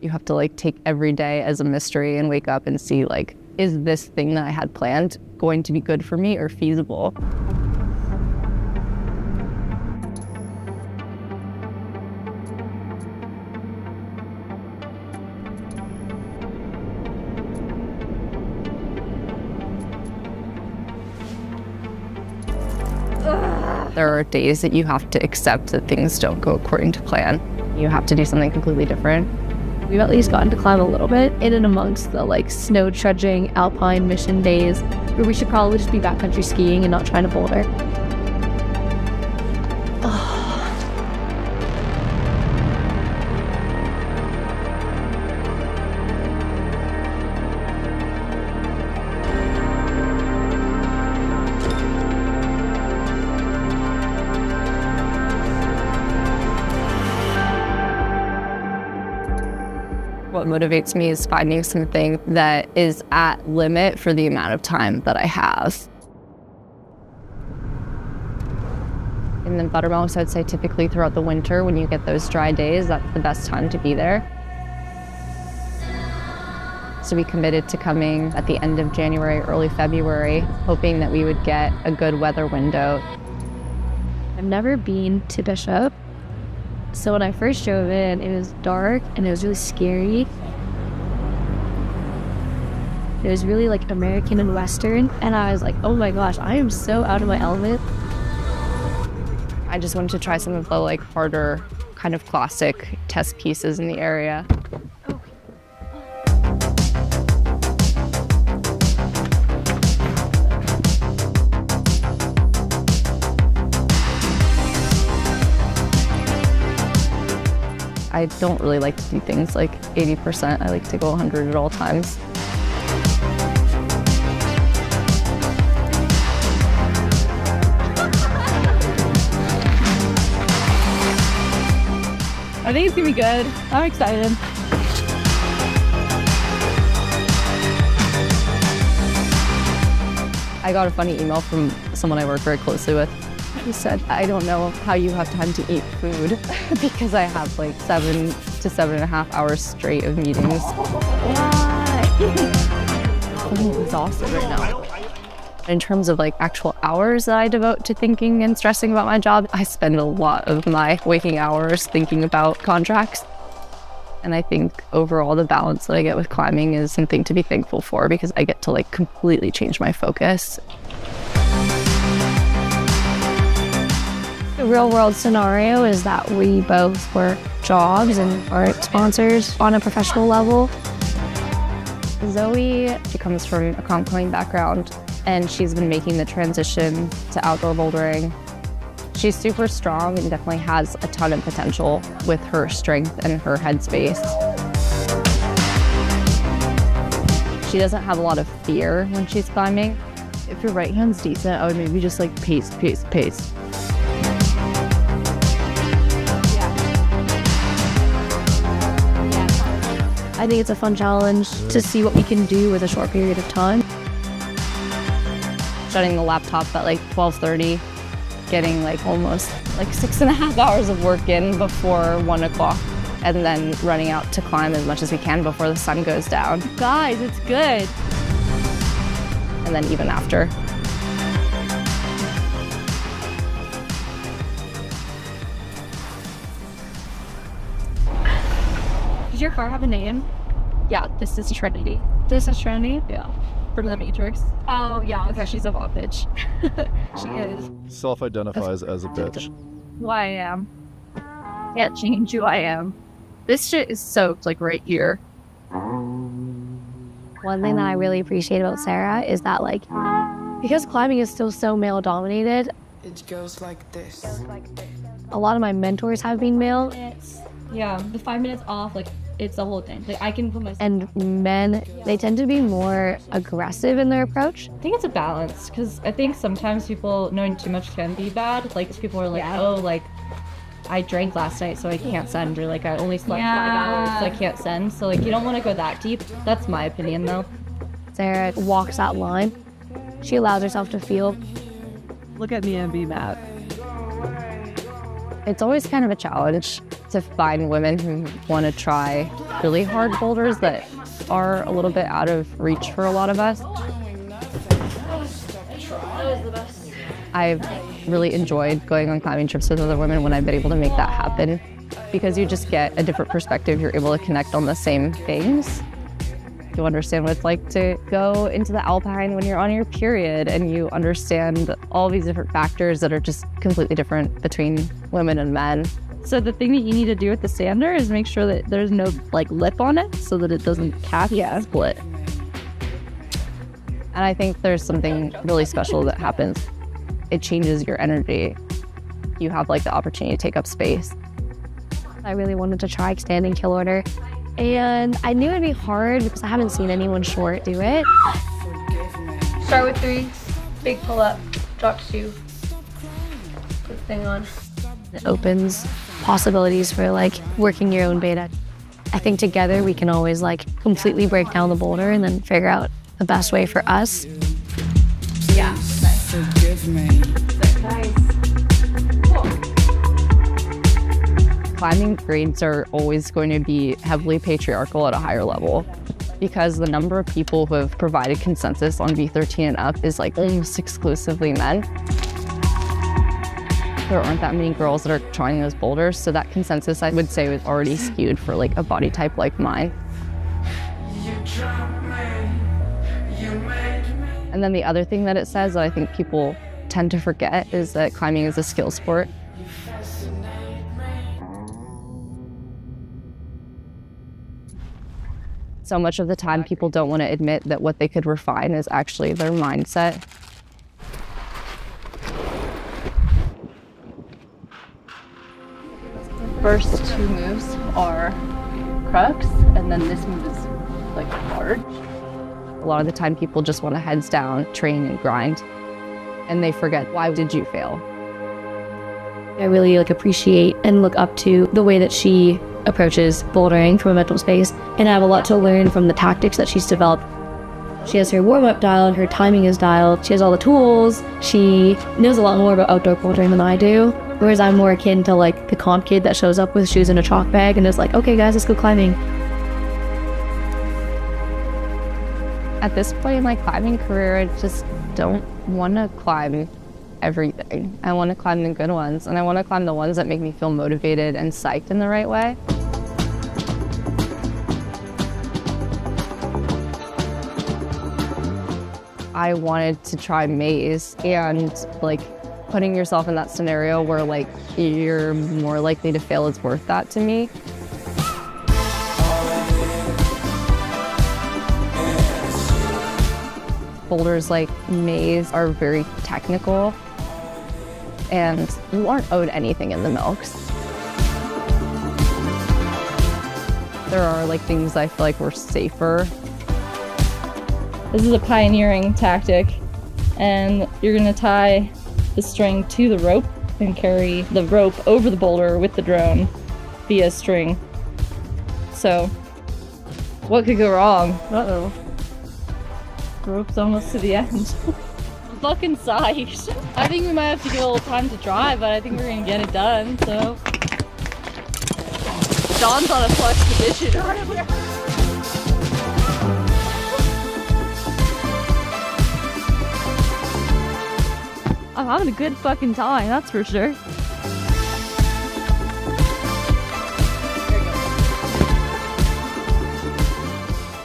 You have to like take every day as a mystery and wake up and see like, is this thing that I had planned going to be good for me or feasible? There are days that you have to accept that things don't go according to plan. You have to do something completely different. We've at least gotten to climb a little bit in and amongst the like snow trudging alpine mission days where we should probably just be backcountry skiing and not trying to boulder. What motivates me is finding something that is at limit for the amount of time that I have. And then buttermilks, I'd say typically throughout the winter when you get those dry days, that's the best time to be there. So we committed to coming at the end of January, early February, hoping that we would get a good weather window. I've never been to Bishop. So when I first drove in, it was dark and it was really scary. It was really like American and Western, and I was like, oh my gosh, I am so out of my element. I just wanted to try some of the like harder kind of classic test pieces in the area. I don't really like to do things like 80%. I like to go 100 at all times. I think it's gonna be good. I'm excited. I got a funny email from someone I work very closely with. He said, I don't know how you have time to eat food because I have like 7 to 7.5 hours straight of meetings. I'm exhausted right now. In terms of like actual hours that I devote to thinking and stressing about my job, I spend a lot of my waking hours thinking about contracts. And I think overall the balance that I get with climbing is something to be thankful for because I get to like completely change my focus. The real world scenario is that we both work jobs and aren't sponsors on a professional level. Zoe, she comes from a comp climbing background and she's been making the transition to outdoor bouldering. She's super strong and definitely has a ton of potential with her strength and her headspace. She doesn't have a lot of fear when she's climbing. If your right hand's decent, I would maybe just like pace, pace, pace. I think it's a fun challenge to see what we can do with a short period of time. Shutting the laptop at like 12:30, getting like almost like 6.5 hours of work in before 1 o'clock, and then running out to climb as much as we can before the sun goes down. Guys, it's good. And then even after. Does your car have a name? Yeah, this is Trinity. This is Trinity? Yeah. For the Matrix. Oh, yeah. Okay, she's a hot bitch. She is. Self-identifies as a bitch. Who I am. Can't change who I am. This shit is soaked like right here. One thing that I really appreciate about Sarah is that like, because climbing is still so male dominated, it goes like this. A lot of my mentors have been male. Yeah, the 5 minutes off, like, it's the whole thing. Like, I can put myself... And men, they tend to be more aggressive in their approach. I think it's a balance, because I think sometimes people knowing too much can be bad. Like, people are like, oh, like, I drank last night, so I can't send, or like, I only slept 5 hours, so I can't send. So, like, you don't want to go that deep. That's my opinion, though. Sarah walks that line. She allows herself to feel. Look at me and be mad. It's always kind of a challenge. to find women who want to try really hard boulders that are a little bit out of reach for a lot of us. I've really enjoyed going on climbing trips with other women when I've been able to make that happen, because you just get a different perspective. You're able to connect on the same things. You understand what it's like to go into the alpine when you're on your period, and you understand all these different factors that are just completely different between women and men. So the thing that you need to do with the sander is make sure that there's no like lip on it so that it doesn't split. And I think there's something really special that happens. It changes your energy. You have like the opportunity to take up space. I really wanted to try standing kill order, and I knew it'd be hard because I haven't seen anyone short do it. Start with 3, big pull up, drop to 2, put the thing on. It opens possibilities for like working your own beta. I think together we can always like completely break down the boulder and then figure out the best way for us. Yeah, nice. Forgive me. Nice. Climbing grades are always going to be heavily patriarchal at a higher level, because the number of people who have provided consensus on V13 and up is like almost exclusively men. There aren't that many girls that are trying those boulders, so that consensus, I would say, was already skewed for like a body type like mine. And then the other thing that it says that I think people tend to forget is that climbing is a skill sport. So much of the time people don't want to admit that what they could refine is actually their mindset. First 2 moves are crux, and then this move is like hard. A lot of the time people just want to heads down, train and grind, and they forget, why did you fail? I really like appreciate and look up to the way that she approaches bouldering from a mental space, and I have a lot to learn from the tactics that she's developed. She has her warm-up dialed, her timing is dialed, she has all the tools, she knows a lot more about outdoor bouldering than I do, whereas I'm more akin to like the comp kid that shows up with shoes and a chalk bag and is like, okay guys, let's go climbing. At this point in my climbing career, I just don't want to climb everything. I want to climb the good ones, and I want to climb the ones that make me feel motivated and psyched in the right way. I wanted to try maze, and like putting yourself in that scenario where like you're more likely to fail is worth that to me. Boulders like maze are very technical, and you aren't owed anything in the milks. There are like things I feel like were safer. This is a pioneering tactic, and you're gonna tie the string to the rope and carry the rope over the boulder with the drone via string. So, what could go wrong? Uh-oh. The rope's almost to the end. Fucking psyched. I think we might have to give it a little time to dry, but I think we're gonna get it done, so. Dawn's on a flex position. I'm having a good fucking time, that's for sure.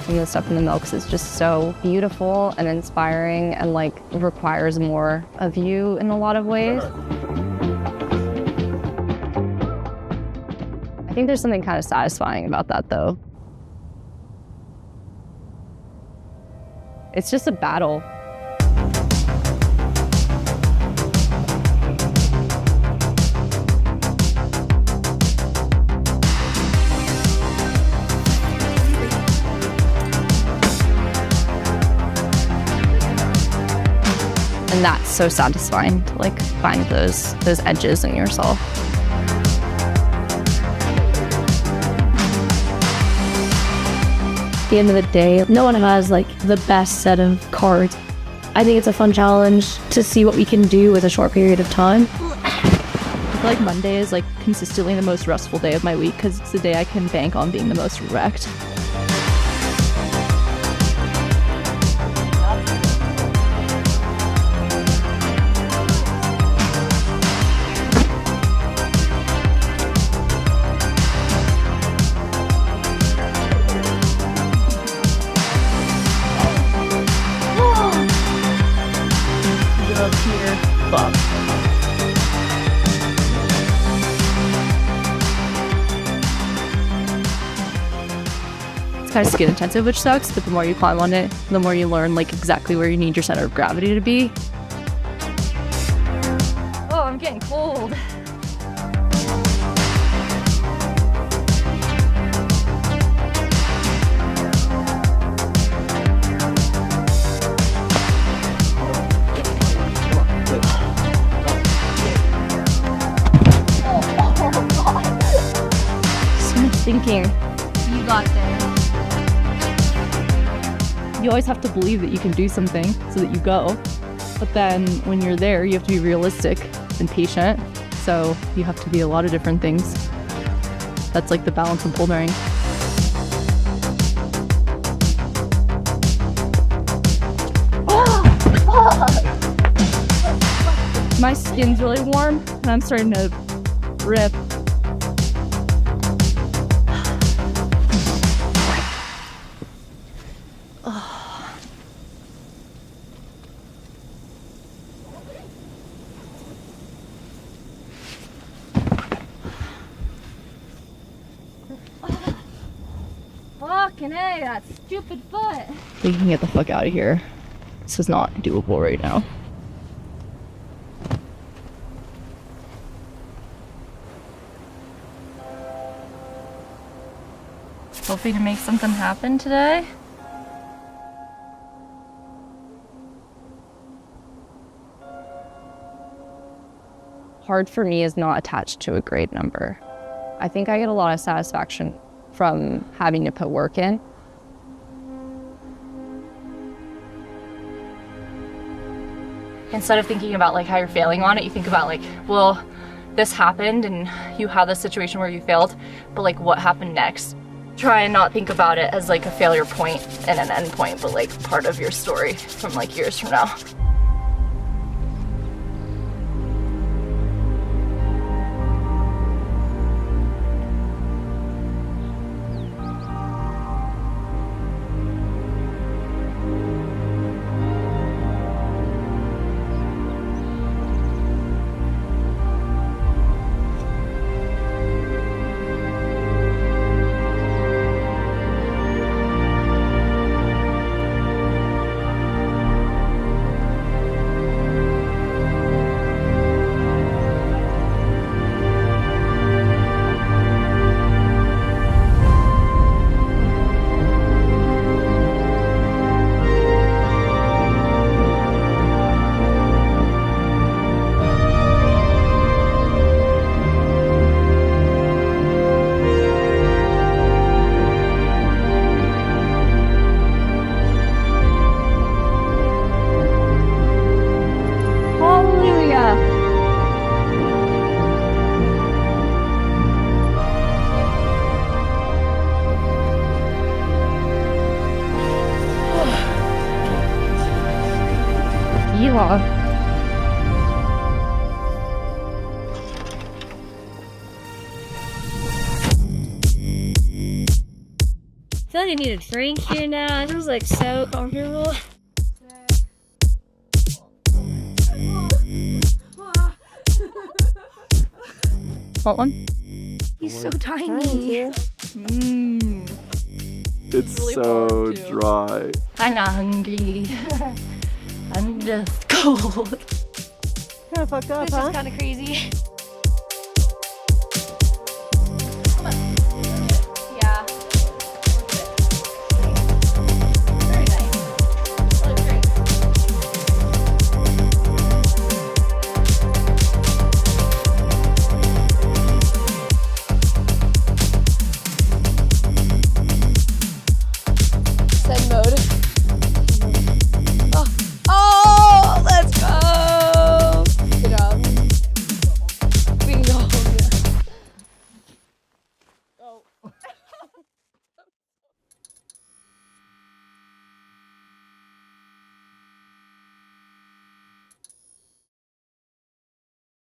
Some of the stuff in the milks is just so beautiful and inspiring, and like requires more of you in a lot of ways. I think there's something kind of satisfying about that though. It's just a battle. And that's so satisfying to like find those edges in yourself. At the end of the day, no one has like the best set of cards. I think it's a fun challenge to see what we can do with a short period of time. feel like Monday is like consistently the most restful day of my week because it's the day I can bank on being the most wrecked. It's kind of skin intensive, which sucks, but the more you climb on it, the more you learn like exactly where you need your center of gravity to be. Oh, I'm getting cold. So much thinking. You got there. You always have to believe that you can do something so that you go. But then when you're there, you have to be realistic and patient. So you have to be a lot of different things. That's like the balance of bouldering. My skin's really warm and I'm starting to rip. Fucking A, that stupid foot. We can get the fuck out of here. This is not doable right now. Hoping to make something happen today. Hard for me is not attached to a grade number. I think I get a lot of satisfaction from having to put work in. Instead of thinking about like how you're failing on it, you think about like, well, this happened and you had this situation where you failed, but like what happened next? Try and not think about it as like a failure point and an end point, but like part of your story from like years from now. I feel like I need a drink here now. It feels like so comfortable. Want one? He's so tiny. It's so dry. I'm not hungry. I'm just cold. Kind of fucked up, huh? This is kind of crazy.